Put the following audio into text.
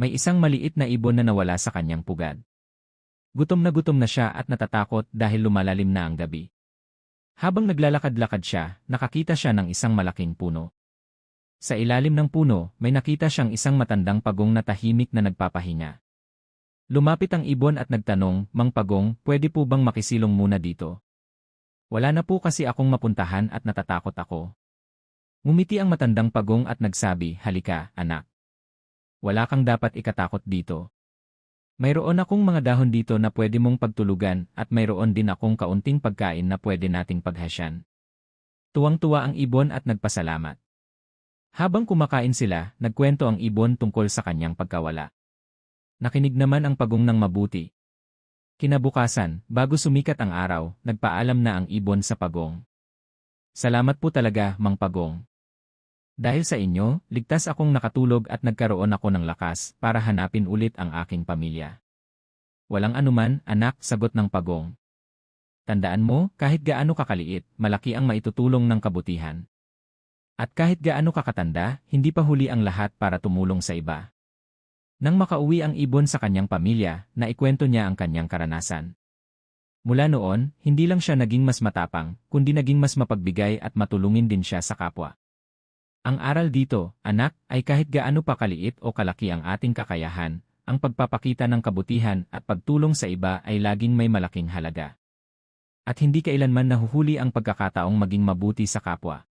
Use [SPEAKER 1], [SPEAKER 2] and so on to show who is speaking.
[SPEAKER 1] May isang maliit na ibon na nawala sa kanyang pugad. Gutom na siya at natatakot dahil lumalalim na ang gabi. Habang naglalakad-lakad siya, nakakita siya ng isang malaking puno. Sa ilalim ng puno, may nakita siyang isang matandang pagong na tahimik na nagpapahinga. Lumapit ang ibon at nagtanong, "Mang Pagong, pwede po bang makisilong muna dito? Wala na po kasi akong mapuntahan at natatakot ako." Ngumiti ang matandang pagong at nagsabi, "Halika, anak. Wala kang dapat ikatakot dito. Mayroon akong mga dahon dito na pwede mong pagtulugan at mayroon din akong kaunting pagkain na pwede nating paghasyan." Tuwang-tuwa ang ibon at nagpasalamat. Habang kumakain sila, nagkwento ang ibon tungkol sa kanyang pagkawala. Nakinig naman ang pagong ng mabuti. Kinabukasan, bago sumikat ang araw, nagpaalam na ang ibon sa pagong. "Salamat po talaga, Mang Pagong. Dahil sa inyo, ligtas akong nakatulog at nagkaroon ako ng lakas para hanapin ulit ang aking pamilya." "Walang anuman, anak," sagot ng pagong. "Tandaan mo, kahit gaano kakaliit, malaki ang maitutulong ng kabutihan. At kahit gaano kakatanda, hindi pa huli ang lahat para tumulong sa iba." Nang makauwi ang ibon sa kanyang pamilya, naikwento niya ang kanyang karanasan. Mula noon, hindi lang siya naging mas matapang, kundi naging mas mapagbigay at matulungin din siya sa kapwa. Ang aral dito, anak, ay kahit gaano pa kaliit o kalaki ang ating kakayahan, ang pagpapakita ng kabutihan at pagtulong sa iba ay laging may malaking halaga. At hindi kailanman nahuhuli ang pagkakataong maging mabuti sa kapwa.